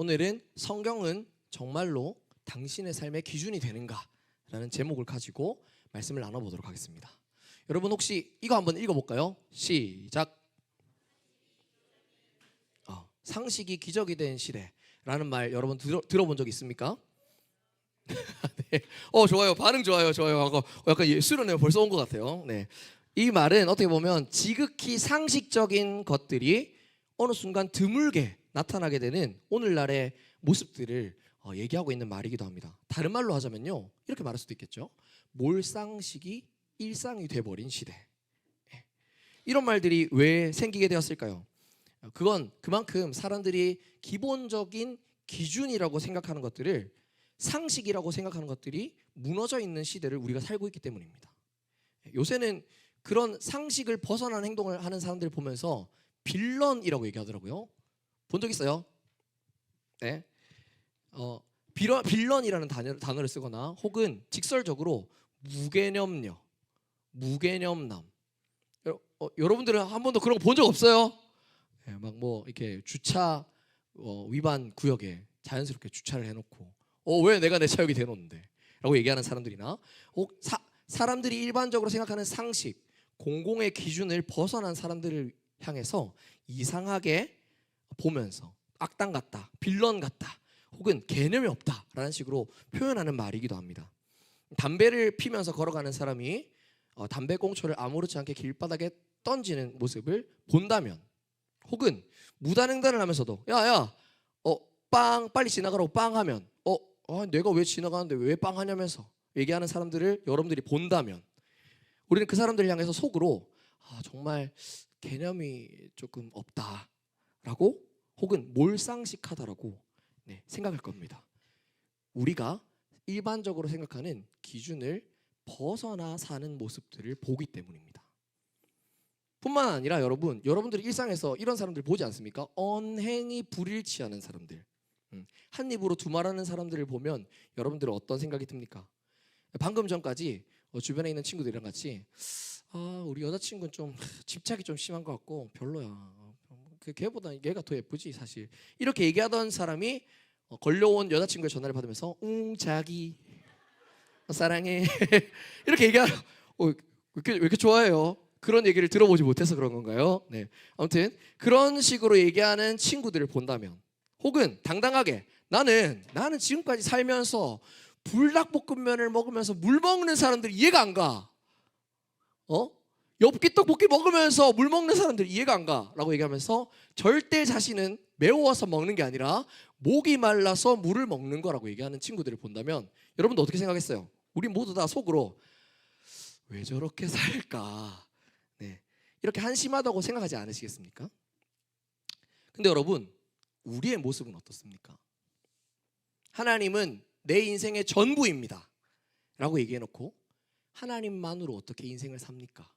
오늘은 성경은 정말로 당신의 삶의 기준이 되는가? 라는 제목을 가지고 말씀을 나눠보도록 하겠습니다. 여러분 혹시 이거 한번 읽어볼까요? 시작. 상식이 기적이 된 시대라는 말 여러분 들어본 적 있습니까? 네. 좋아요. 반응 좋아요. 약간 수련회 벌써 온 것 같아요. 네. 이 말은 어떻게 보면 지극히 상식적인 것들이 어느 순간 드물게 나타나게 되는 오늘날의 모습들을 얘기하고 있는 말이기도 합니다. 다른 말로 하자면요, 이렇게 말할 수도 있겠죠. 몰상식이 일상이 돼버린 시대. 이런 말들이 왜 생기게 되었을까요? 그건 그만큼 사람들이 기본적인 기준이라고 생각하는 것들을 상식이라고 생각하는 것들이 무너져 있는 시대를 우리가 살고 있기 때문입니다. 요새는 그런 상식을 벗어난 행동을 하는 사람들을 보면서 빌런이라고 얘기하더라고요. 본 적 있어요? 네. 빌런이라는 단어를 쓰거나 혹은 직설적으로 무개념녀, 무개념남. 여러분들은 한 번도 그런 거 본 적 없어요? 네, 막 뭐 이렇게 주차 위반 구역에 자연스럽게 주차를 해놓고 왜 내가 내 차 여기 대놓는데? 라고 얘기하는 사람들이나 사람들이 일반적으로 생각하는 상식, 공공의 기준을 벗어난 사람들을 향해서 이상하게 보면서 악당 같다, 빌런 같다, 혹은 개념이 없다라는 식으로 표현하는 말이기도 합니다. 담배를 피면서 걸어가는 사람이 담배 꽁초를 아무렇지 않게 길바닥에 던지는 모습을 본다면, 혹은 무단횡단을 하면서도 야야 빵 빨리 지나가라고 빵 하면 내가 왜 지나가는데 왜 빵 하냐면서 얘기하는 사람들을 여러분들이 본다면, 우리는 그 사람들을 향해서 속으로 정말 개념이 조금 없다라고, 혹은 몰상식하다라고 생각할 겁니다. 우리가 일반적으로 생각하는 기준을 벗어나 사는 모습들을 보기 때문입니다. 뿐만 아니라 여러분들이 일상에서 이런 사람들 보지 않습니까? 언행이 불일치하는 사람들, 한 입으로 두 말하는 사람들을 보면 여러분들은 어떤 생각이 듭니까? 방금 전까지 주변에 있는 친구들이랑 같이 우리 여자친구는 좀 집착이 좀 심한 것 같고 별로야. 걔보다 얘가 더 예쁘지 사실. 이렇게 얘기하던 사람이 걸려온 여자친구의 전화를 받으면서 자기 사랑해 이렇게 얘기하러 왜 이렇게 좋아해요? 그런 얘기를 들어보지 못해서 그런 건가요? 네. 아무튼 그런 식으로 얘기하는 친구들을 본다면, 혹은 당당하게 나는 지금까지 살면서 불닭볶음면을 먹으면서 물 먹는 사람들 이해가 안 가. 엽기 떡볶이 먹으면서 물 먹는 사람들 이해가 안 가 라고 얘기하면서 절대 자신은 매워서 먹는 게 아니라 목이 말라서 물을 먹는 거라고 얘기하는 친구들을 본다면 여러분도 어떻게 생각했어요? 우리 모두 다 속으로 왜 저렇게 살까? 네, 이렇게 한심하다고 생각하지 않으시겠습니까? 근데 여러분, 우리의 모습은 어떻습니까? 하나님은 내 인생의 전부입니다 라고 얘기해놓고 하나님만으로 어떻게 인생을 삽니까?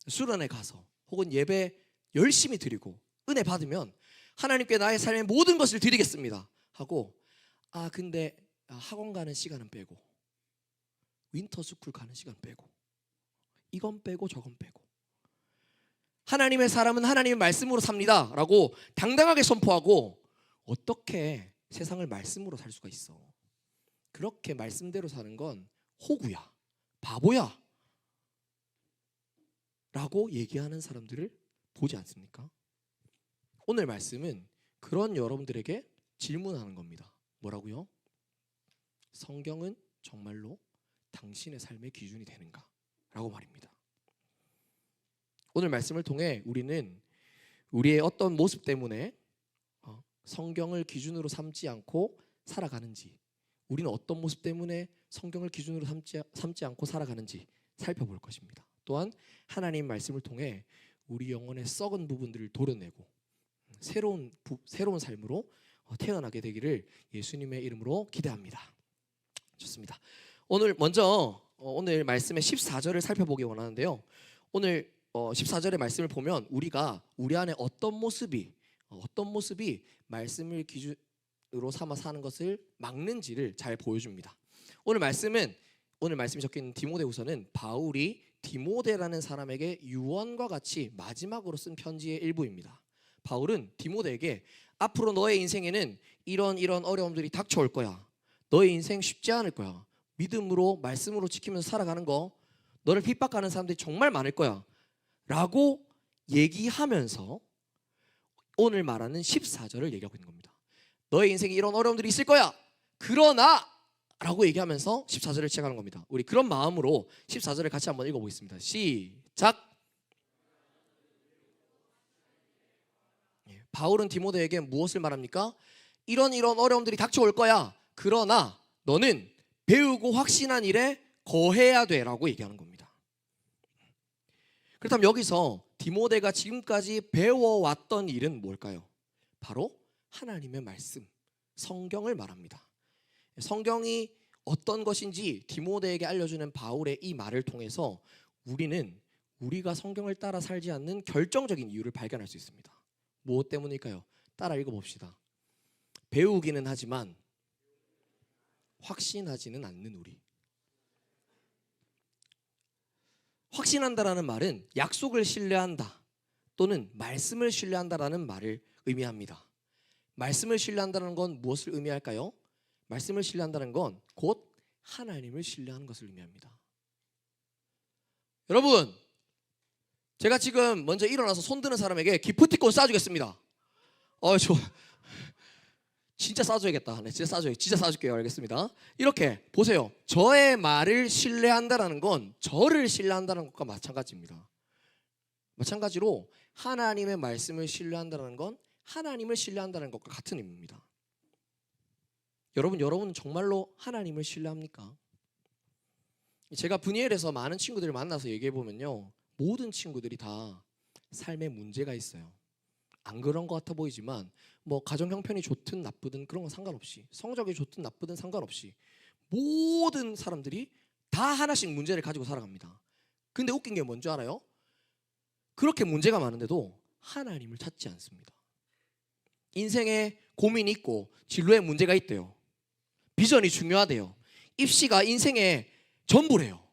수련회 가서 혹은 예배 열심히 드리고 은혜 받으면 하나님께 나의 삶의 모든 것을 드리겠습니다 하고 근데 학원 가는 시간은 빼고 윈터스쿨 가는 시간 빼고 이건 빼고 저건 빼고 하나님의 사람은 하나님의 말씀으로 삽니다 라고 당당하게 선포하고 어떻게 세상을 말씀으로 살 수가 있어? 그렇게 말씀대로 사는 건 호구야, 바보야 라고 얘기하는 사람들을 보지 않습니까? 오늘 말씀은 그런 여러분들에게 질문하는 겁니다. 뭐라고요? 성경은 정말로 당신의 삶의 기준이 되는가? 라고 말입니다. 오늘 말씀을 통해 우리는 우리의 어떤 모습 때문에 성경을 기준으로 삼지 않고 살아가는지, 우리는 어떤 모습 때문에 성경을 기준으로 삼지 않고 살아가는지 살펴볼 것입니다. 또한 하나님 말씀을 통해 우리 영혼의 썩은 부분들을 도려내고 새로운 삶으로 태어나게 되기를 예수님의 이름으로 기대합니다. 좋습니다. 오늘 말씀의 14절을 살펴보기 원하는데요. 오늘 14절의 말씀을 보면 우리가 우리 안에 어떤 모습이 말씀을 기준으로 삼아 사는 것을 막는지를 잘 보여줍니다. 오늘 말씀이 적혀 있는 디모데후서는 바울이 디모데라는 사람에게 유언과 같이 마지막으로 쓴 편지의 일부입니다. 바울은 디모데에게 앞으로 너의 인생에는 이런 어려움들이 닥쳐올 거야. 너의 인생 쉽지 않을 거야. 믿음으로 말씀으로 지키면서 살아가는 거, 너를 핍박하는 사람들이 정말 많을 거야 라고 얘기하면서 오늘 말하는 14절을 얘기하고 있는 겁니다. 너의 인생에 이런 어려움들이 있을 거야. 그러나 라고 얘기하면서 14절을 시작하는 겁니다. 우리 그런 마음으로 14절을 같이 한번 읽어보겠습니다. 시작. 바울은 디모데에게 무엇을 말합니까? 이런 어려움들이 닥쳐올 거야. 그러나 너는 배우고 확신한 일에 거해야 돼 라고 얘기하는 겁니다. 그렇다면 여기서 디모데가 지금까지 배워왔던 일은 뭘까요? 바로 하나님의 말씀, 성경을 말합니다. 성경이 어떤 것인지 디모데에게 알려주는 바울의 이 말을 통해서 우리는 우리가 성경을 따라 살지 않는 결정적인 이유를 발견할 수 있습니다. 무엇 때문일까요? 따라 읽어봅시다. 배우기는 하지만 확신하지는 않는 우리. 확신한다라는 말은 약속을 신뢰한다 또는 말씀을 신뢰한다라는 말을 의미합니다. 말씀을 신뢰한다는 건 무엇을 의미할까요? 말씀을 신뢰한다는 건 곧 하나님을 신뢰하는 것을 의미합니다. 여러분, 제가 지금 먼저 일어나서 손드는 사람에게 기프티콘 쏴주겠습니다. 저 진짜 쏴줘야겠다. 네, 진짜 쏴줄게요. 알겠습니다. 이렇게 보세요. 저의 말을 신뢰한다는 건 저를 신뢰한다는 것과 마찬가지입니다. 마찬가지로 하나님의 말씀을 신뢰한다는 건 하나님을 신뢰한다는 것과 같은 의미입니다. 여러분은 정말로 하나님을 신뢰합니까? 제가 분이엘에서 많은 친구들을 만나서 얘기해 보면요, 모든 친구들이 다 삶에 문제가 있어요. 안 그런 것 같아 보이지만 뭐 가정 형편이 좋든 나쁘든 그런 건 상관없이, 성적이 좋든 나쁘든 상관없이 모든 사람들이 다 하나씩 문제를 가지고 살아갑니다. 근데 웃긴 게 뭔지 알아요? 그렇게 문제가 많은데도 하나님을 찾지 않습니다. 인생에 고민이 있고 진로에 문제가 있대요. 비전이 중요하대요. 입시가 인생의 전부래요.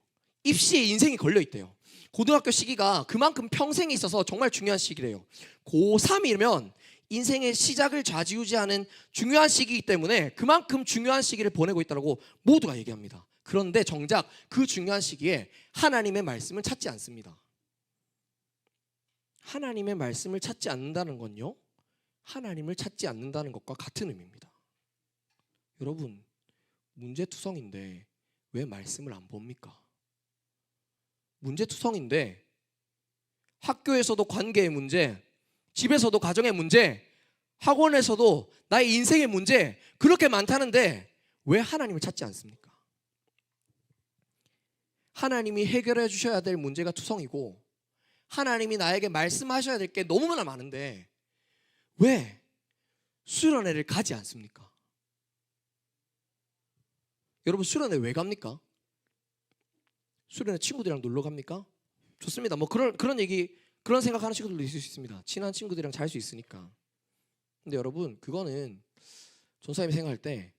입시에 인생이 걸려있대요. 고등학교 시기가 그만큼 평생에 있어서 정말 중요한 시기래요. 고3이면 인생의 시작을 좌지우지하는 중요한 시기이기 때문에 그만큼 중요한 시기를 보내고 있다고 모두가 얘기합니다. 그런데 정작 그 중요한 시기에 하나님의 말씀을 찾지 않습니다. 하나님의 말씀을 찾지 않는다는 건요, 하나님을 찾지 않는다는 것과 같은 의미입니다. 여러분, 문제투성인데 왜 말씀을 안 봅니까? 문제투성인데 학교에서도 관계의 문제, 집에서도 가정의 문제, 학원에서도 나의 인생의 문제 그렇게 많다는데 왜 하나님을 찾지 않습니까? 하나님이 해결해 주셔야 될 문제가 투성이고 하나님이 나에게 말씀하셔야 될 게 너무나 많은데 왜 수련회를 가지 않습니까? 여러분, 수련회 왜 갑니까? 수련회 친구들이랑 놀러 갑니까? 좋습니다. 뭐 그런 얘기, 그런 생각하는 친구들도 있을 수 있습니다. 친한 친구들이랑 잘 수 있으니까. 근데 여러분, 그거는 전사님이 생각할 때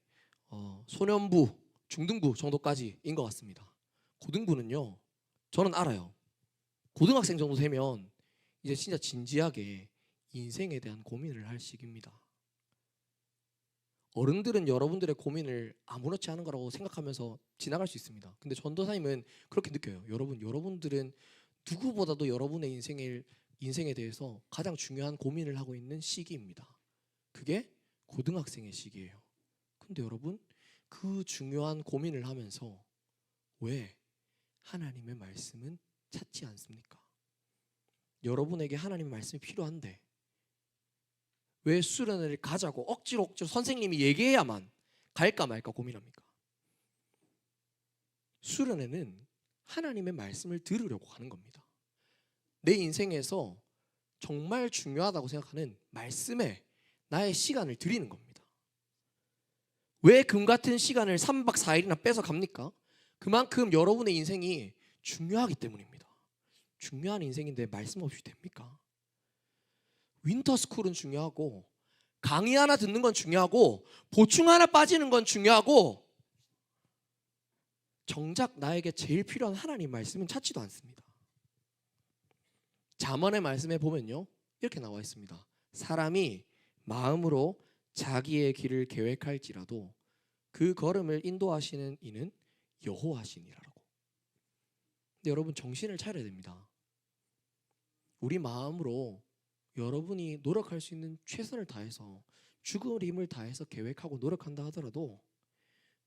소년부, 중등부 정도까지인 것 같습니다. 고등부는요, 저는 알아요. 고등학생 정도 되면 이제 진짜 진지하게 인생에 대한 고민을 할 시기입니다. 어른들은 여러분들의 고민을 아무렇지 않은 거라고 생각하면서 지나갈 수 있습니다. 근데 전도사님은 그렇게 느껴요. 여러분들은 누구보다도 여러분의 인생에 대해서 가장 중요한 고민을 하고 있는 시기입니다. 그게 고등학생의 시기예요. 근데 여러분, 그 중요한 고민을 하면서 왜 하나님의 말씀은 찾지 않습니까? 여러분에게 하나님의 말씀이 필요한데 왜 수련회를 가자고 억지로 선생님이 얘기해야만 갈까 말까 고민합니까? 수련회는 하나님의 말씀을 들으려고 하는 겁니다. 내 인생에서 정말 중요하다고 생각하는 말씀에 나의 시간을 드리는 겁니다. 왜 금같은 시간을 3박 4일이나 뺏어 갑니까? 그만큼 여러분의 인생이 중요하기 때문입니다. 중요한 인생인데 말씀 없이 됩니까? 윈터스쿨은 중요하고 강의 하나 듣는 건 중요하고 보충 하나 빠지는 건 중요하고 정작 나에게 제일 필요한 하나님 말씀은 찾지도 않습니다. 잠언의 말씀에 보면요, 이렇게 나와 있습니다. 사람이 마음으로 자기의 길을 계획할지라도 그 걸음을 인도하시는 이는 여호와시니라라고. 근데 여러분 정신을 차려야 됩니다. 우리 마음으로 여러분이 노력할 수 있는 최선을 다해서 죽을 힘을 다해서 계획하고 노력한다 하더라도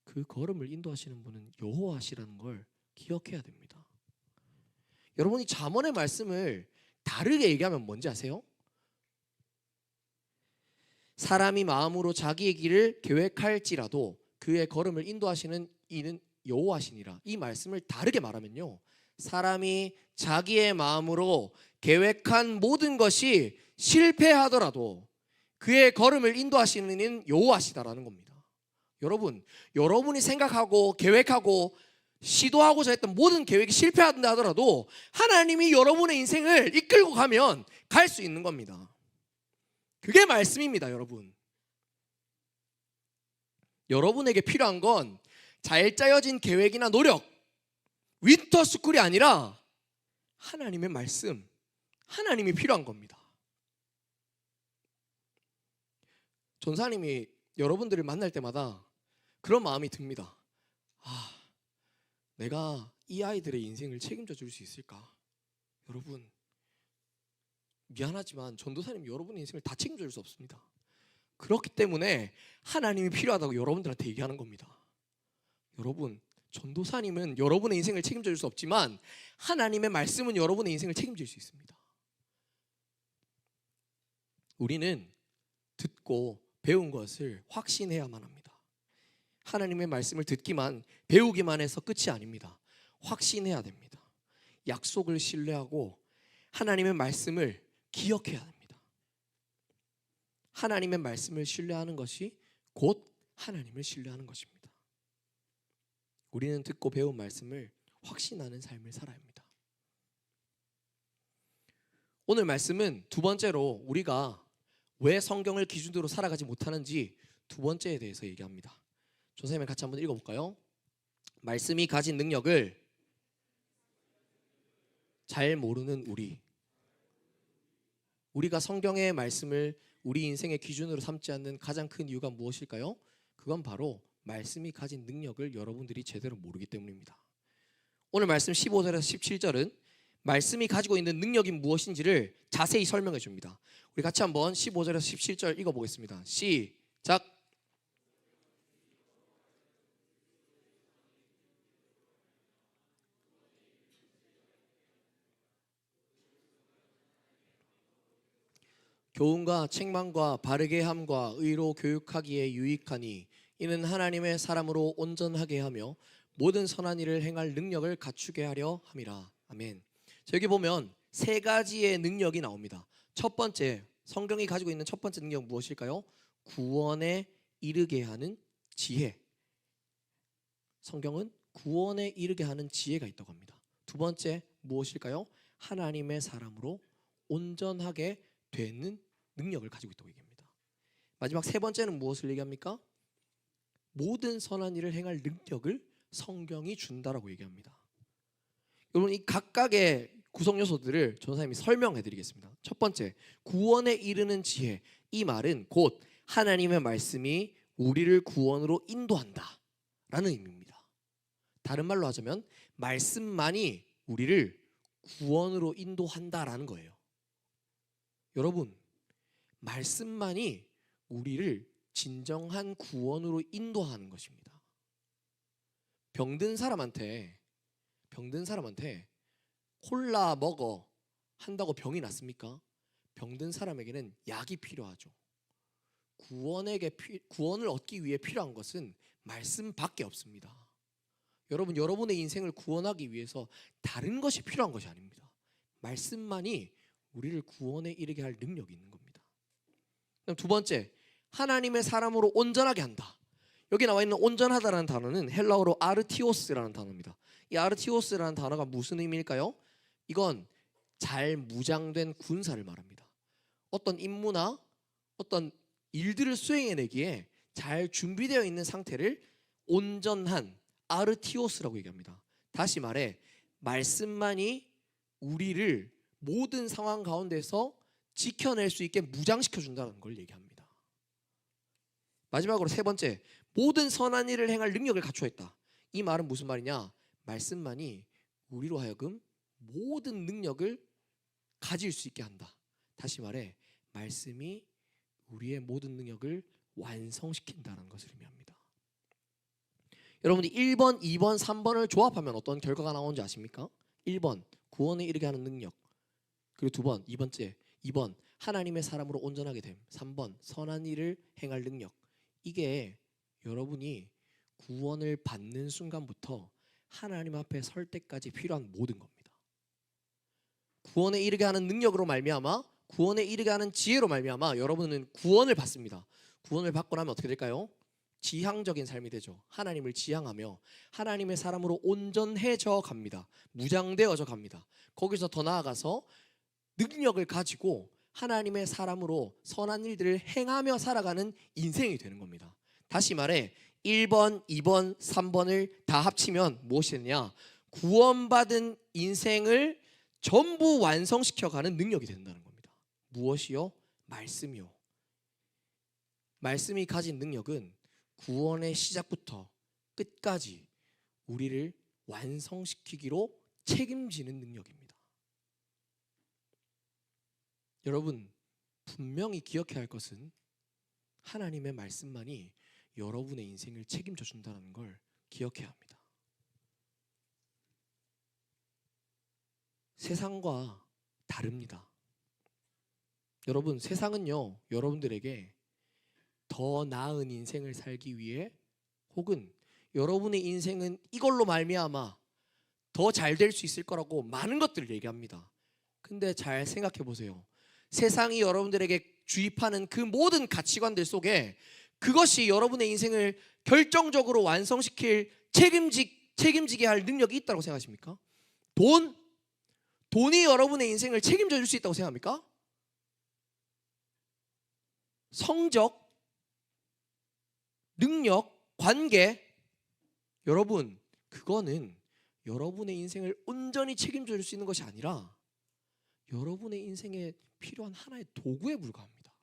그 걸음을 인도하시는 분은 여호와시라는 걸 기억해야 됩니다. 여러분이 잠언의 말씀을 다르게 얘기하면 뭔지 아세요? 사람이 마음으로 자기의 길을 계획할지라도 그의 걸음을 인도하시는 이는 여호와시니라. 이 말씀을 다르게 말하면요, 사람이 자기의 마음으로 계획한 모든 것이 실패하더라도 그의 걸음을 인도하시는 이는 여호와시다라는 겁니다. 여러분, 여러분이 생각하고 계획하고 시도하고자 했던 모든 계획이 실패한다 하더라도 하나님이 여러분의 인생을 이끌고 가면 갈 수 있는 겁니다. 그게 말씀입니다. 여러분, 여러분에게 필요한 건 잘 짜여진 계획이나 노력, 윈터스쿨이 아니라 하나님의 말씀, 하나님이 필요한 겁니다. 전사님이 여러분들을 만날 때마다 그런 마음이 듭니다. 내가 이 아이들의 인생을 책임져 줄 수 있을까? 여러분, 미안하지만 전도사님 여러분의 인생을 다 책임져 줄 수 없습니다. 그렇기 때문에 하나님이 필요하다고 여러분들한테 얘기하는 겁니다. 여러분, 전도사님은 여러분의 인생을 책임져 줄 수 없지만 하나님의 말씀은 여러분의 인생을 책임질 수 있습니다. 우리는 듣고 배운 것을 확신해야만 합니다. 하나님의 말씀을 듣기만, 배우기만 해서 끝이 아닙니다. 확신해야 됩니다. 약속을 신뢰하고 하나님의 말씀을 기억해야 됩니다. 하나님의 말씀을 신뢰하는 것이 곧 하나님을 신뢰하는 것입니다. 우리는 듣고 배운 말씀을 확신하는 삶을 살아야 합니다. 오늘 말씀은 두 번째로 우리가 왜 성경을 기준으로 살아가지 못하는지 두 번째에 대해서 얘기합니다. 선생님 같이 한번 읽어볼까요? 말씀이 가진 능력을 잘 모르는 우리가 성경의 말씀을 우리 인생의 기준으로 삼지 않는 가장 큰 이유가 무엇일까요? 그건 바로 말씀이 가진 능력을 여러분들이 제대로 모르기 때문입니다. 오늘 말씀 15절에서 17절은 말씀이 가지고 있는 능력이 무엇인지를 자세히 설명해 줍니다. 우리 같이 한번 15절에서 17절 읽어보겠습니다. 시작. 교훈과 책망과 바르게 함과 의로 교육하기에 유익하니 이는 하나님의 사람으로 온전하게 하며 모든 선한 일을 행할 능력을 갖추게 하려 함이라. 아멘. 여기 보면 세 가지의 능력이 나옵니다. 첫 번째, 성경이 가지고 있는 첫 번째 능력 무엇일까요? 구원에 이르게 하는 지혜. 성경은 구원에 이르게 하는 지혜가 있다고 합니다. 두 번째 무엇일까요? 하나님의 사람으로 온전하게 되는 능력을 가지고 있다고 얘기합니다. 마지막 세 번째는 무엇을 얘기합니까? 모든 선한 일을 행할 능력을 성경이 준다라고 얘기합니다. 여러분, 이 각각의 구성 요소들을 전사님이 설명해 드리겠습니다. 첫 번째, 구원에 이르는 지혜. 이 말은 곧 하나님의 말씀이 우리를 구원으로 인도한다 라는 의미입니다. 다른 말로 하자면 말씀만이 우리를 구원으로 인도한다라는 거예요. 여러분, 말씀만이 우리를 진정한 구원으로 인도하는 것입니다. 병든 사람한테 콜라 먹어 한다고 병이 낫습니까? 병든 사람에게는 약이 필요하죠. 구원을 얻기 위해 필요한 것은 말씀밖에 없습니다. 여러분, 여러분의 인생을 구원하기 위해서 다른 것이 필요한 것이 아닙니다. 말씀만이 우리를 구원에 이르게 할 능력이 있는 겁니다. 그럼 두 번째, 하나님의 사람으로 온전하게 한다. 여기 나와 있는 온전하다라는 단어는 헬라어로 아르티오스라는 단어입니다. 이 아르티오스라는 단어가 무슨 의미일까요? 이건 잘 무장된 군사를 말합니다. 어떤 임무나 어떤 일들을 수행해내기에 잘 준비되어 있는 상태를 온전한 아르티오스라고 얘기합니다. 다시 말해 말씀만이 우리를 모든 상황 가운데서 지켜낼 수 있게 무장시켜 준다는 걸 얘기합니다. 마지막으로 세 번째, 모든 선한 일을 행할 능력을 갖추어 있다. 이 말은 무슨 말이냐? 말씀만이 우리로 하여금 모든 능력을 가질 수 있게 한다. 다시 말해, 말씀이 우리의 모든 능력을 완성시킨다는 것을 의미합니다. 여러분이 1번, 2번, 3번을 조합하면 어떤 결과가 나오는지 아십니까? 1번, 구원에 이르게 하는 능력. 그리고 2번, 하나님의 사람으로 온전하게 됨. 3번, 선한 일을 행할 능력. 이게 여러분이 구원을 받는 순간부터 하나님 앞에 설 때까지 필요한 모든 겁니다. 구원에 이르게 하는 능력으로 말미암아, 구원에 이르게 하는 지혜로 말미암아 여러분은 구원을 받습니다. 구원을 받고 나면 어떻게 될까요? 지향적인 삶이 되죠. 하나님을 지향하며 하나님의 사람으로 온전해져 갑니다. 무장되어져 갑니다. 거기서 더 나아가서 능력을 가지고 하나님의 사람으로 선한 일들을 행하며 살아가는 인생이 되는 겁니다. 다시 말해 1번, 2번, 3번을 다 합치면 무엇이 되느냐? 구원받은 인생을 전부 완성시켜가는 능력이 된다는 겁니다. 무엇이요? 말씀이요. 말씀이 가진 능력은 구원의 시작부터 끝까지 우리를 완성시키기로 책임지는 능력입니다. 여러분, 분명히 기억해야 할 것은 하나님의 말씀만이 여러분의 인생을 책임져 준다는 걸 기억해야 합니다. 세상과 다릅니다. 여러분, 세상은요, 여러분들에게 더 나은 인생을 살기 위해 혹은 여러분의 인생은 이걸로 말미암아 더 잘 될 수 있을 거라고 많은 것들을 얘기합니다. 근데 잘 생각해 보세요. 세상이 여러분들에게 주입하는 그 모든 가치관들 속에 그것이 여러분의 인생을 결정적으로 완성시킬 책임지게 할 능력이 있다고 생각하십니까? 돈이 여러분의 인생을 책임져 줄 수 있다고 생각합니까? 성적, 능력, 관계, 여러분, 그거는 여러분의 인생을 온전히 책임져 줄 수 있는 것이 아니라 여러분의 인생에 필요한 하나의 도구에 불과합니다.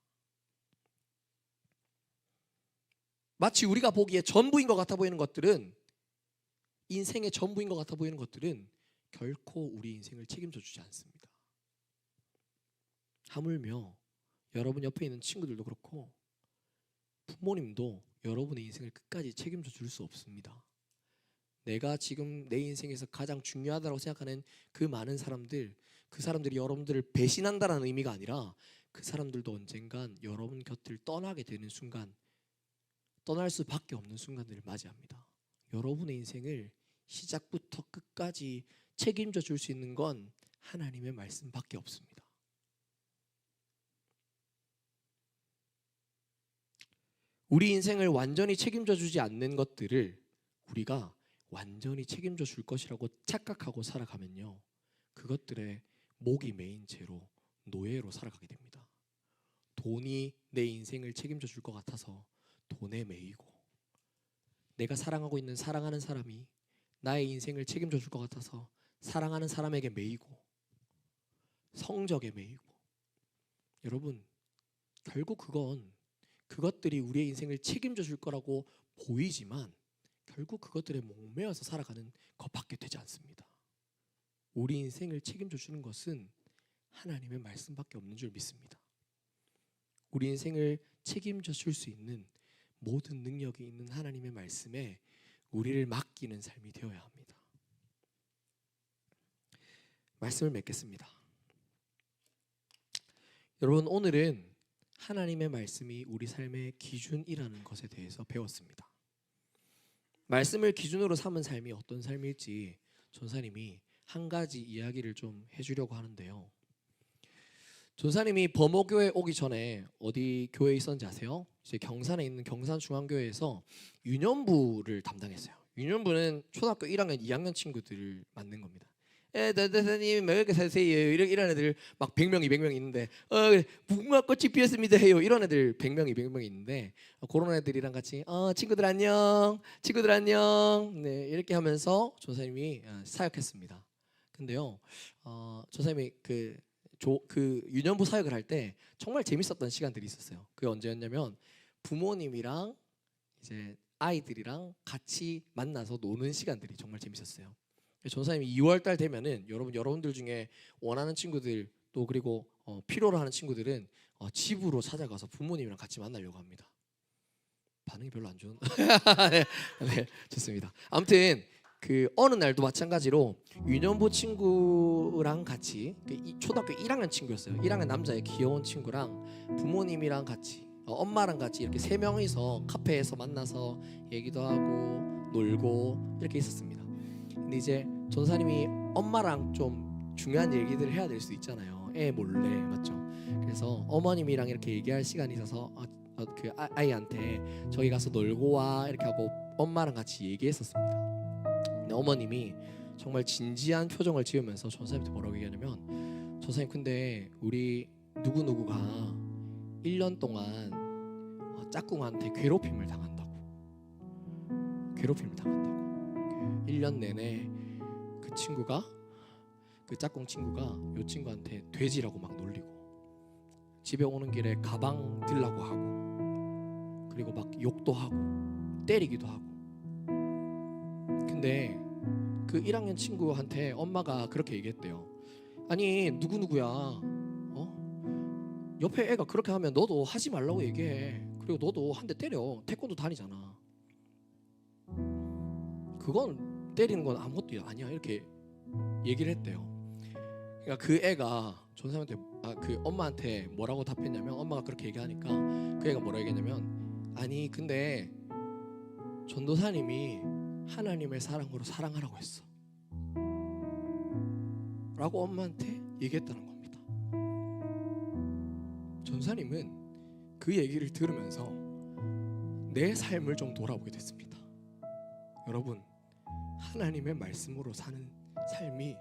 마치 우리가 보기에 전부인 것 같아 보이는 것들은, 인생의 전부인 것 같아 보이는 것들은 결코 우리 인생을 책임져 주지 않습니다. 하물며 여러분 옆에 있는 친구들도 그렇고 부모님도 여러분의 인생을 끝까지 책임져 줄 수 없습니다. 내가 지금 내 인생에서 가장 중요하다고 생각하는 그 많은 사람들, 그 사람들이 여러분들을 배신한다는 의미가 아니라 그 사람들도 언젠간 여러분 곁을 떠나게 되는 순간, 떠날 수밖에 없는 순간들을 맞이합니다. 여러분의 인생을 시작부터 끝까지 책임져 줄 수 있는 건 하나님의 말씀밖에 없습니다. 우리 인생을 완전히 책임져 주지 않는 것들을 우리가 완전히 책임져 줄 것이라고 착각하고 살아가면요, 그것들의 목이 메인 채로 노예로 살아가게 됩니다. 돈이 내 인생을 책임져 줄 것 같아서 돈에 매이고, 내가 사랑하고 있는 사랑하는 사람이 나의 인생을 책임져 줄 것 같아서 사랑하는 사람에게 매이고, 성적에 매이고, 여러분, 결국 그것들이 우리의 인생을 책임져 줄 거라고 보이지만 결국 그것들에 목매어서 살아가는 것밖에 되지 않습니다. 우리 인생을 책임져 주는 것은 하나님의 말씀밖에 없는 줄 믿습니다. 우리 인생을 책임져 줄 수 있는 모든 능력이 있는 하나님의 말씀에 우리를 맡기는 삶이 되어야 합니다. 말씀을 맺겠습니다. 여러분, 오늘은 하나님의 말씀이 우리 삶의 기준이라는 것에 대해서 배웠습니다. 말씀을 기준으로 삼은 삶이 어떤 삶일지 전사님이 한 가지 이야기를 좀 해주려고 하는데요. 전사님이 범어교회 오기 전에 어디 교회에 있었는지 아세요? 이제 경산에 있는 경산중앙교회에서 유년부를 담당했어요. 유년부는 초등학교 1학년, 2학년 친구들을 맡는 겁니다. 대사님 몇 개 사세요? 이런 애들 막 100명, 200명 있는데 무궁화꽃이 피었습니다 해요. 이런 애들 100명, 200명 있는데 그런 애들이랑 같이 친구들 안녕, 친구들 안녕, 네, 이렇게 하면서 전사님이 사역했습니다. 근데요, 전사님이 그 유년부 사역을 할 때 정말 재밌었던 시간들이 있었어요. 그게 언제였냐면 부모님이랑 이제 아이들이랑 같이 만나서 노는 시간들이 정말 재밌었어요. 전사님이 2월달 되면은 여러분들 중에 원하는 친구들 또 그리고 필요로 하는 친구들은 집으로 찾아가서 부모님이랑 같이 만나려고 합니다. 반응이 별로 안 좋은. 네, 좋습니다. 아무튼 그 어느 날도 마찬가지로 유년부 친구랑 같이 초등학교 1학년 친구였어요. 1학년 남자의 귀여운 친구랑 부모님이랑 같이 엄마랑 같이 이렇게 세 명이서 카페에서 만나서 얘기도 하고 놀고 이렇게 있었습니다. 근데 이제 전사님이 엄마랑 좀 중요한 얘기들을 해야 될 수 있잖아요. 애 몰래, 맞죠? 그래서 어머님이랑 이렇게 얘기할 시간이 있어서 그 아이한테 저기 가서 놀고 와 이렇게 하고 엄마랑 같이 얘기했었습니다. 근데 어머님이 정말 진지한 표정을 지으면서 전사님한테 뭐라고 얘기하냐면, 전사님 근데 우리 누구누구가 1년 동안 짝꿍한테 괴롭힘을 당한다고. 1년 내내 그 친구가, 그 짝꿍 친구가 요 친구한테 돼지라고 막 놀리고, 집에 오는 길에 가방 들라고 하고, 그리고 막 욕도 하고 때리기도 하고. 근데 그 1학년 친구한테 엄마가 그렇게 얘기했대요. 아니 누구누구야, 옆에 애가 그렇게 하면 너도 하지 말라고 얘기해. 그리고 너도 한 대 때려. 태권도 다니잖아. 그건 때리는 건 아무것도 아니야. 이렇게 얘기를 했대요. 그러니까 그 애가 전사님한테 그 엄마한테 뭐라고 답했냐면, 엄마가 그렇게 얘기하니까 그 애가 뭐라고 얘기했냐면, 아니 근데 전도사님이 하나님의 사랑으로 사랑하라고 했어 라고 엄마한테 얘기했다는 겁니다. 전사님은 그 얘기를 들으면서 내 삶을 좀 돌아보게 됐습니다. 여러분, 하나님의 말씀으로 사는 삶이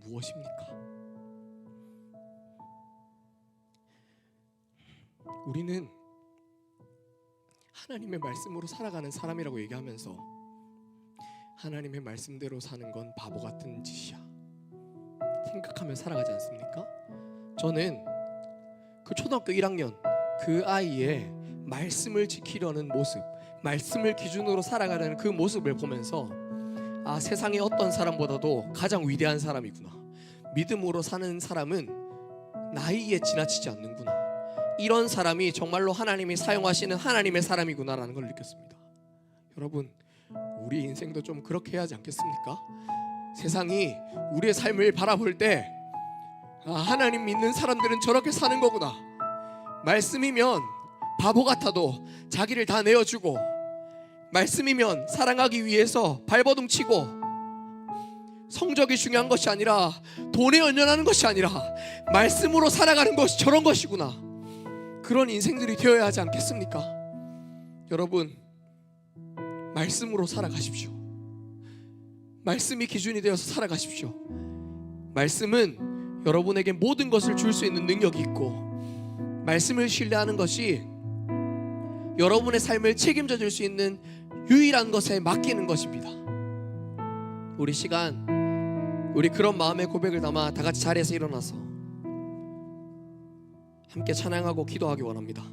무엇입니까? 우리는 하나님의 말씀으로 살아가는 사람이라고 얘기하면서 하나님의 말씀대로 사는 건 바보 같은 짓이야 생각하며 살아가지 않습니까? 저는 그 초등학교 1학년 그 아이의 말씀을 지키려는 모습, 말씀을 기준으로 살아가려는 그 모습을 보면서 세상의 어떤 사람보다도 가장 위대한 사람이구나. 믿음으로 사는 사람은 나이에 지나치지 않는구나. 이런 사람이 정말로 하나님이 사용하시는 하나님의 사람이구나라는 걸 느꼈습니다. 여러분, 우리 인생도 좀 그렇게 해야 하지 않겠습니까? 세상이 우리의 삶을 바라볼 때 하나님 믿는 사람들은 저렇게 사는 거구나. 말씀이면 바보 같아도 자기를 다 내어주고, 말씀이면 사랑하기 위해서 발버둥 치고, 성적이 중요한 것이 아니라, 돈에 연연하는 것이 아니라 말씀으로 살아가는 것이 저런 것이구나. 그런 인생들이 되어야 하지 않겠습니까? 여러분, 말씀으로 살아가십시오. 말씀이 기준이 되어서 살아가십시오. 말씀은 여러분에게 모든 것을 줄 수 있는 능력이 있고, 말씀을 신뢰하는 것이 여러분의 삶을 책임져 줄 수 있는 유일한 것에 맡기는 것입니다. 우리 시간, 우리 그런 마음의 고백을 담아 다 같이 자리에서 일어나서 함께 찬양하고 기도하기 원합니다.